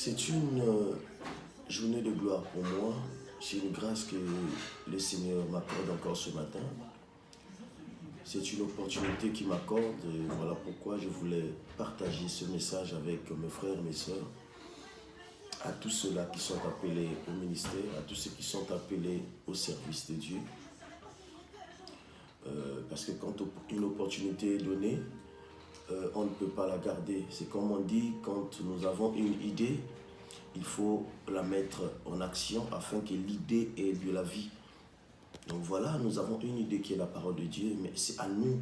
C'est une journée de gloire pour moi. C'est une grâce que le Seigneur m'accorde encore ce matin. C'est une opportunité qu'il m'accorde et voilà pourquoi je voulais partager ce message avec mes frères, mes sœurs, à tous ceux-là qui sont appelés au ministère, à tous ceux qui sont appelés au service de Dieu. Parce que quand une opportunité est donnée, on ne peut pas la garder. C'est comme on dit, quand nous avons une idée, il faut la mettre en action afin que l'idée ait de la vie. Donc voilà, nous avons une idée qui est la parole de Dieu, mais c'est à nous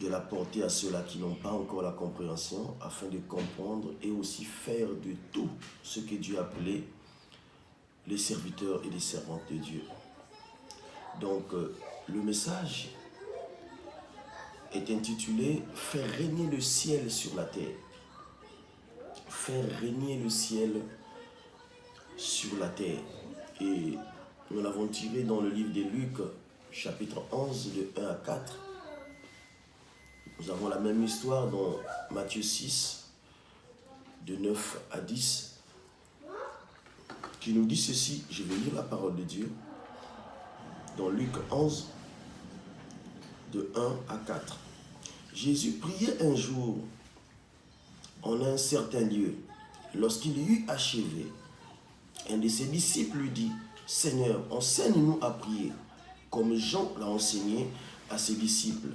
de la porter à ceux-là qui n'ont pas encore la compréhension afin de comprendre et aussi faire de tout ce que Dieu a appelé les serviteurs et les servantes de Dieu. Donc le message est intitulé « Faire régner le ciel sur la terre ». Faire régner le ciel sur la terre. Et nous l'avons tiré dans le livre de Luc, chapitre 11, de 1 à 4. Nous avons la même histoire dans Matthieu 6, de 9 à 10, qui nous dit ceci. Je vais lire la parole de Dieu. Dans Luc 11, de 1 à 4. Jésus priait un jour en un certain lieu. Lorsqu'il eut achevé, un de ses disciples lui dit, « Seigneur, enseigne-nous à prier, comme Jean l'a enseigné à ses disciples. »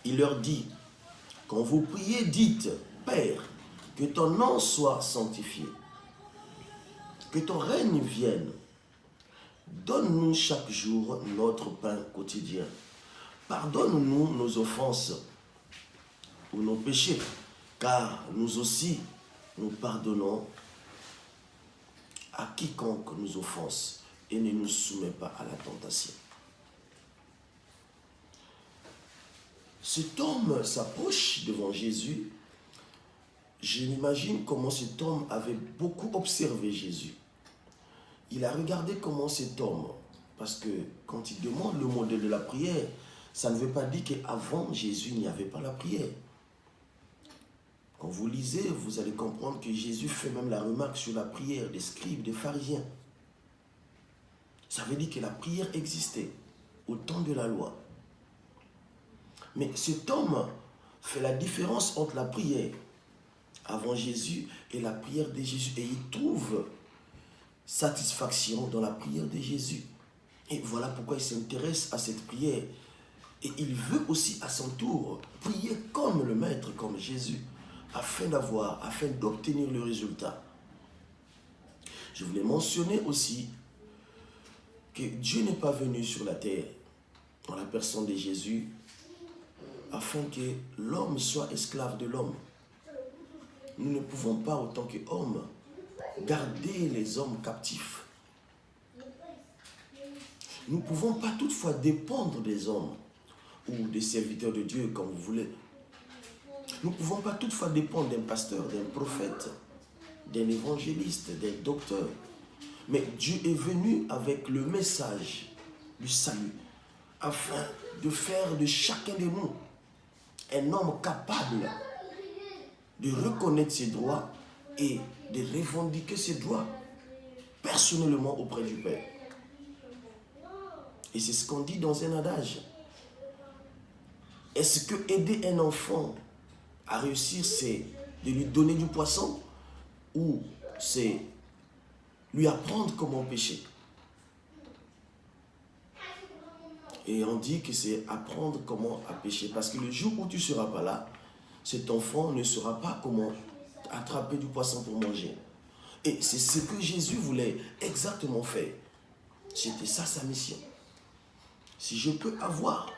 Il leur dit, « Quand vous priez, dites, Père, que ton nom soit sanctifié, que ton règne vienne. Donne-nous chaque jour notre pain quotidien. Pardonne-nous nos offenses ou nos péchés, car nous aussi, nous pardonnons à quiconque nous offense et ne nous soumet pas à la tentation. » Cet homme s'approche devant Jésus. Je m'imagine comment cet homme avait beaucoup observé Jésus. Il a regardé comment cet homme, parce que quand il demande le modèle de la prière, ça ne veut pas dire qu'avant Jésus, il n'y avait pas la prière. Quand vous lisez, vous allez comprendre que Jésus fait même la remarque sur la prière des scribes, des pharisiens. Ça veut dire que la prière existait au temps de la loi. Mais cet homme fait la différence entre la prière avant Jésus et la prière de Jésus. Et il trouve satisfaction dans la prière de Jésus. Et voilà pourquoi il s'intéresse à cette prière. Et il veut aussi à son tour prier comme le Maître, comme Jésus, afin d'obtenir le résultat. Je voulais mentionner aussi que Dieu n'est pas venu sur la terre dans la personne de Jésus afin que l'homme soit esclave de l'homme. Nous ne pouvons pas, autant qu'hommes, garder les hommes captifs. Nous ne pouvons pas toutefois dépendre des hommes ou des serviteurs de Dieu, comme vous voulez. Nous ne pouvons pas toutefois dépendre d'un pasteur, d'un prophète, d'un évangéliste, d'un docteur. Mais Dieu est venu avec le message du salut, afin de faire de chacun de nous un homme capable de reconnaître ses droits et de revendiquer ses droits personnellement auprès du Père. Et c'est ce qu'on dit dans un adage. Est-ce que aider un enfant à réussir, c'est de lui donner du poisson ou c'est lui apprendre comment pêcher? Et on dit que c'est apprendre comment à pêcher. Parce que le jour où tu ne seras pas là, cet enfant ne saura pas comment attraper du poisson pour manger. Et c'est ce que Jésus voulait exactement faire. C'était ça sa mission. Si je peux avoir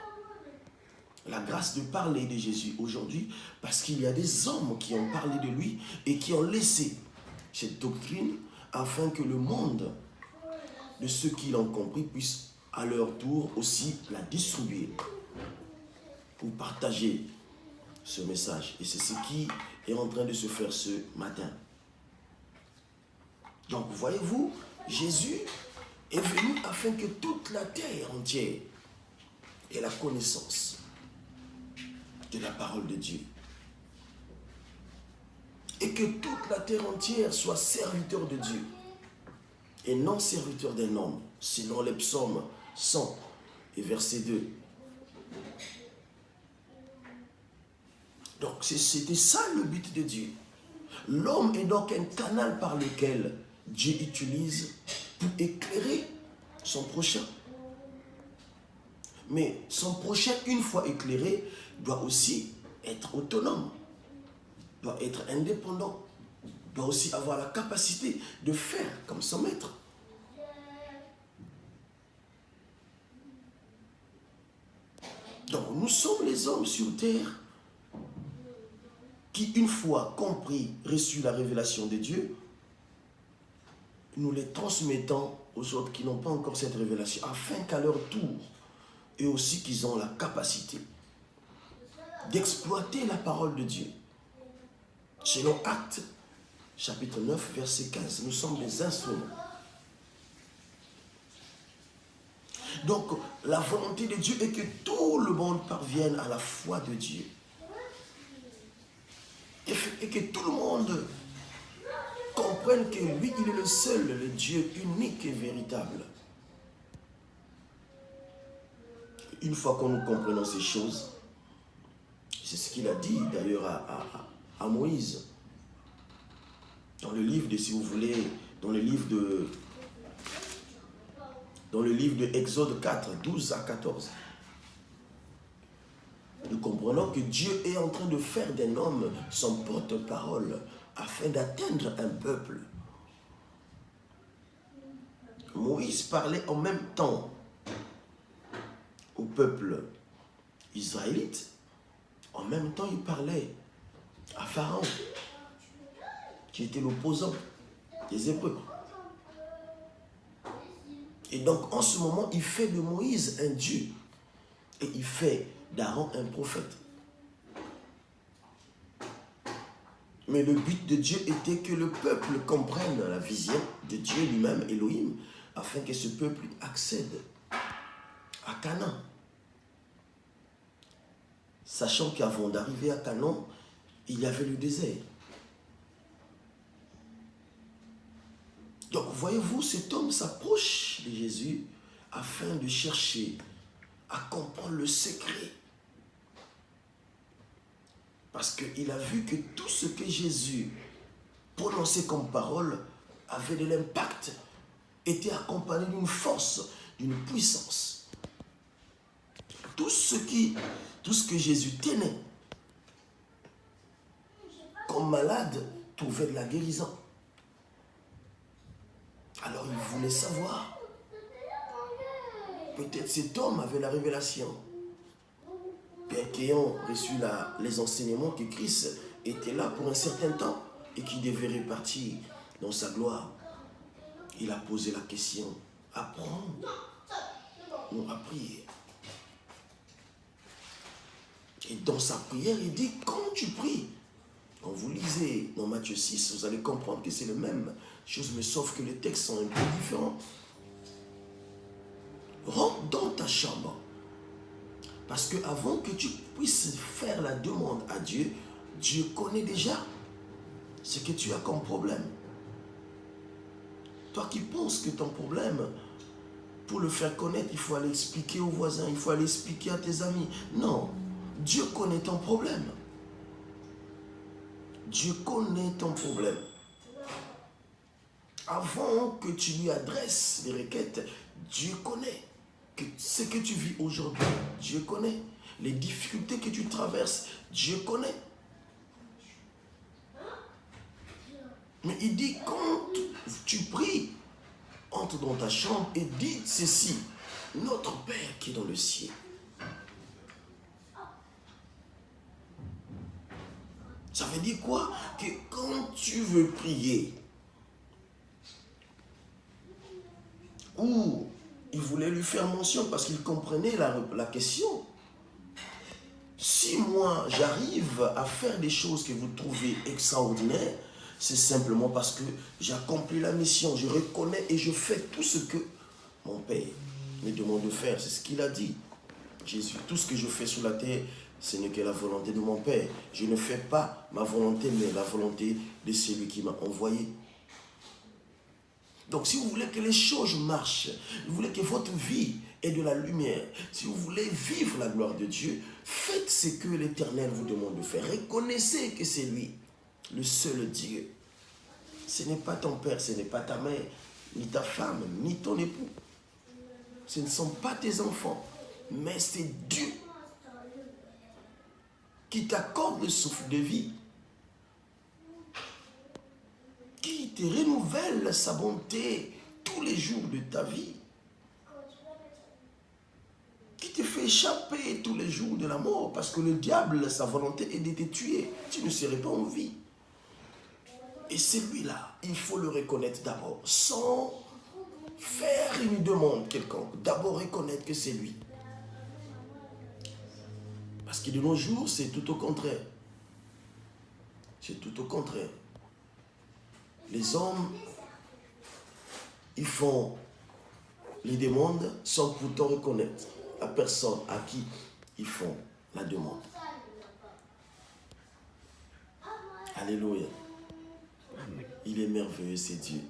la grâce de parler de Jésus aujourd'hui, parce qu'il y a des hommes qui ont parlé de lui et qui ont laissé cette doctrine afin que le monde, de ceux qui l'ont compris, puisse à leur tour aussi la distribuer ou partager ce message. Et c'est ce qui est en train de se faire ce matin. Donc, voyez-vous, Jésus est venu afin que toute la terre entière ait la connaissance de la parole de Dieu. Et que toute la terre entière soit serviteur de Dieu et non serviteur d'un homme, selon les psaumes 100 et verset 2. Donc c'était ça le but de Dieu. L'homme est donc un canal par lequel Dieu utilise pour éclairer son prochain. Mais son prochain, une fois éclairé, doit aussi être autonome, doit être indépendant, doit aussi avoir la capacité de faire comme son maître. Donc nous sommes les hommes sur terre qui, une fois compris, reçu la révélation de Dieu, nous les transmettons aux autres qui n'ont pas encore cette révélation, afin qu'à leur tour, eux aussi qu'ils ont la capacité d'exploiter la parole de Dieu. Selon Actes, chapitre 9, verset 15, nous sommes des instruments. Donc, la volonté de Dieu est que tout le monde parvienne à la foi de Dieu. Et que tout le monde comprenne que lui, il est le seul, le Dieu unique et véritable. Une fois que nous comprenons ces choses, c'est ce qu'il a dit d'ailleurs à Moïse. Dans le livre de, si vous voulez, dans le livre de Exode 4, 12 à 14. Nous comprenons que Dieu est en train de faire d'un homme son porte-parole afin d'atteindre un peuple. Moïse parlait en même temps au peuple israélite. En même temps, il parlait à Pharaon, qui était l'opposant des Hébreux. Et donc, en ce moment, il fait de Moïse un Dieu. Et il fait d'Aaron un prophète. Mais le but de Dieu était que le peuple comprenne la vision de Dieu lui-même, Elohim, afin que ce peuple accède à Canaan. Sachant qu'avant d'arriver à Canaan, il y avait le désert. Donc, voyez-vous, cet homme s'approche de Jésus afin de chercher à comprendre le secret. Parce qu'il a vu que tout ce que Jésus prononçait comme parole avait de l'impact, était accompagné d'une force, d'une puissance. Tout ce que Jésus tenait comme malade trouvait de la guérison. Alors il voulait savoir. Peut-être cet homme avait la révélation. Bien qu'ayant reçu les enseignements que Christ était là pour un certain temps et qui devait repartir dans sa gloire, il a posé la question, apprendre ou à prier. Et dans sa prière, il dit, quand tu pries, quand vous lisez dans Matthieu 6, vous allez comprendre que c'est la même chose, mais sauf que les textes sont un peu différents. Rentre dans ta chambre. Parce qu'avant que tu puisses faire la demande à Dieu, Dieu connaît déjà ce que tu as comme problème. Toi qui penses que ton problème, pour le faire connaître, il faut aller expliquer aux voisins, il faut aller expliquer à tes amis. Non, Dieu connaît ton problème. Dieu connaît ton problème. Avant que tu lui adresses des requêtes, Dieu connaît. Ce que tu vis aujourd'hui, Dieu connaît. Les difficultés que tu traverses, Dieu connaît. Mais il dit, quand tu pries, entre dans ta chambre et dis ceci, notre Père qui est dans le ciel. Ça veut dire quoi? Que quand tu veux prier, ou il voulait lui faire mention parce qu'il comprenait la question. Si moi j'arrive à faire des choses que vous trouvez extraordinaires, c'est simplement parce que j'accomplis la mission, je reconnais et je fais tout ce que mon Père me demande de faire. C'est ce qu'il a dit, Jésus. Tout ce que je fais sur la terre, ce n'est que la volonté de mon Père. Je ne fais pas ma volonté, mais la volonté de celui qui m'a envoyé. Donc si vous voulez que les choses marchent, vous voulez que votre vie ait de la lumière, si vous voulez vivre la gloire de Dieu, faites ce que l'Éternel vous demande de faire. Reconnaissez que c'est lui, le seul Dieu. Ce n'est pas ton père, ce n'est pas ta mère, ni ta femme, ni ton époux. Ce ne sont pas tes enfants, mais c'est Dieu qui t'accorde le souffle de vie, qui te renouvelle sa bonté tous les jours de ta vie, qui te fait échapper tous les jours de la mort, parce que le diable, sa volonté est de te tuer, tu ne serais pas en vie. Et celui-là, il faut le reconnaître d'abord, sans faire une demande quelconque. D'abord reconnaître que c'est lui. Parce que de nos jours, c'est tout au contraire. C'est tout au contraire. Les hommes, ils font les demandes sans pourtant reconnaître la personne à qui ils font la demande. Alléluia. Il est merveilleux, c'est Dieu.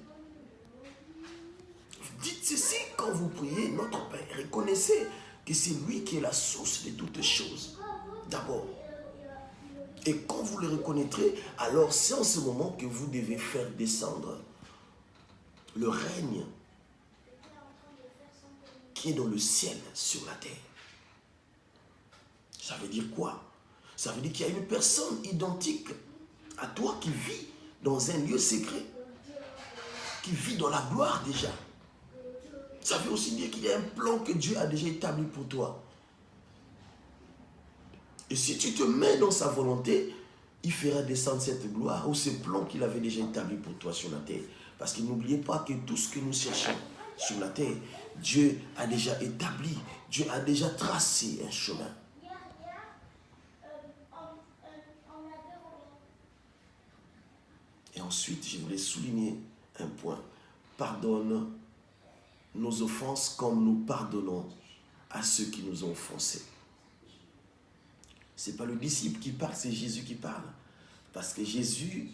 Dites ceci quand vous priez, notre Père. Reconnaissez que c'est lui qui est la source de toutes choses. D'abord. Et quand vous le reconnaîtrez, alors c'est en ce moment que vous devez faire descendre le règne qui est dans le ciel sur la terre. Ça veut dire quoi? Ça veut dire qu'il y a une personne identique à toi qui vit dans un lieu secret, qui vit dans la gloire déjà. Ça veut aussi dire qu'il y a un plan que Dieu a déjà établi pour toi. Et si tu te mets dans sa volonté, il fera descendre cette gloire ou ce plan qu'il avait déjà établi pour toi sur la terre. Parce que n'oubliez pas que tout ce que nous cherchons sur la terre, Dieu a déjà établi, Dieu a déjà tracé un chemin. Et ensuite, je voulais souligner un point. Pardonne nos offenses comme nous pardonnons à ceux qui nous ont offensés. Ce n'est pas le disciple qui parle, c'est Jésus qui parle. Parce que Jésus,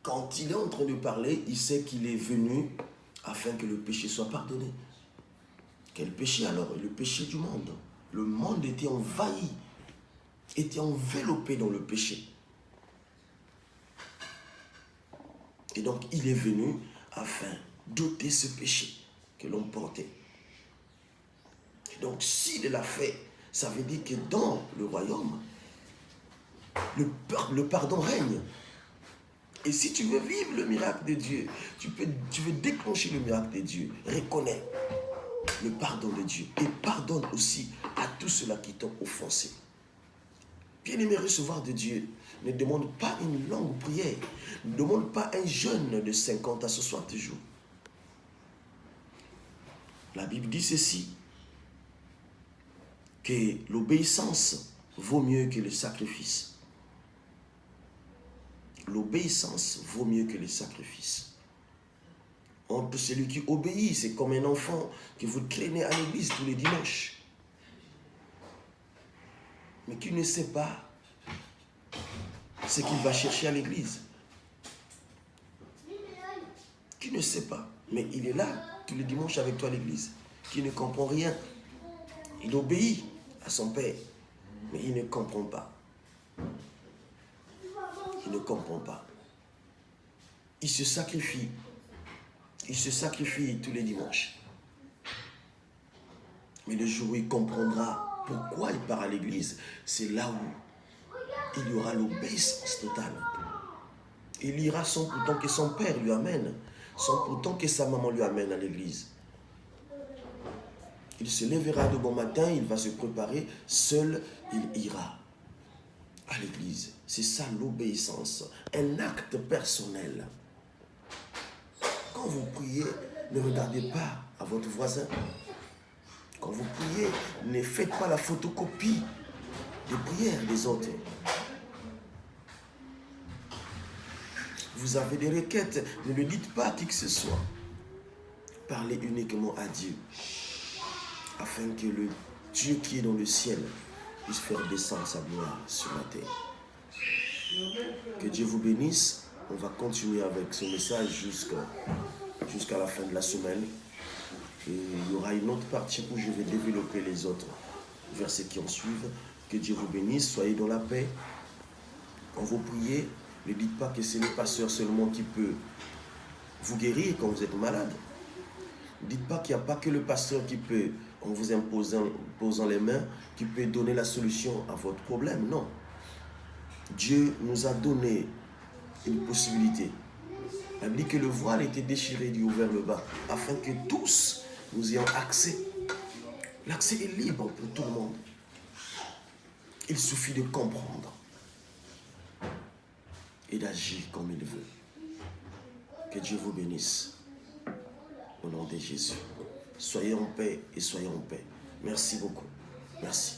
quand il est en train de parler, il sait qu'il est venu afin que le péché soit pardonné. Quel péché alors? Le péché du monde. Le monde était envahi, était enveloppé dans le péché. Et donc, il est venu afin d'ôter ce péché que l'on portait. Et donc, s'il l'a fait, ça veut dire que dans le royaume, le pardon règne. Et si tu veux vivre le miracle de Dieu, tu veux déclencher le miracle de Dieu, reconnais le pardon de Dieu et pardonne aussi à tous ceux-là qui t'ont offensé. Bien-aimé, recevoir de Dieu ne demande pas une longue prière, ne demande pas un jeûne de 50 à 60 jours. La Bible dit ceci, que l'obéissance vaut mieux que le sacrifice. L'obéissance vaut mieux que le sacrifice. Entre celui qui obéit, c'est comme un enfant que vous traînez à l'église tous les dimanches, mais qui ne sait pas ce qu'il va chercher à l'église. Qui ne sait pas, mais il est là tous les dimanches avec toi à l'église, qui ne comprend rien. Il obéit à son père, mais il ne comprend pas. Il ne comprend pas. Il se sacrifie. Il se sacrifie tous les dimanches. Mais le jour où il comprendra pourquoi il part à l'église, c'est là où il y aura l'obéissance totale. Il ira sans pourtant que son père lui amène, sans pourtant que sa maman lui amène à l'église. Il se lèvera de bon matin, il va se préparer, seul il ira à l'église. C'est ça l'obéissance, un acte personnel. Quand vous priez, ne regardez pas à votre voisin. Quand vous priez, ne faites pas la photocopie des prières des autres. Vous avez des requêtes, ne le dites pas à qui que ce soit. Parlez uniquement à Dieu, afin que le Dieu qui est dans le ciel puisse faire descendre sa gloire sur la terre. Que Dieu vous bénisse. On va continuer avec ce message jusqu'à la fin de la semaine. Et il y aura une autre partie où je vais développer les autres versets qui en suivent. Que Dieu vous bénisse. Soyez dans la paix. Quand vous priez, ne dites pas que c'est le pasteur seulement qui peut vous guérir quand vous êtes malade. Ne dites pas qu'il n'y a pas que le pasteur qui peut, en vous posant les mains, qui peut donner la solution à votre problème. Non. Dieu nous a donné une possibilité. Il dit que le voile était déchiré du haut vers le bas, afin que tous nous ayons accès. L'accès est libre pour tout le monde. Il suffit de comprendre et d'agir comme il veut. Que Dieu vous bénisse. Au nom de Jésus. Soyez en paix et soyez en paix. Merci beaucoup. Merci.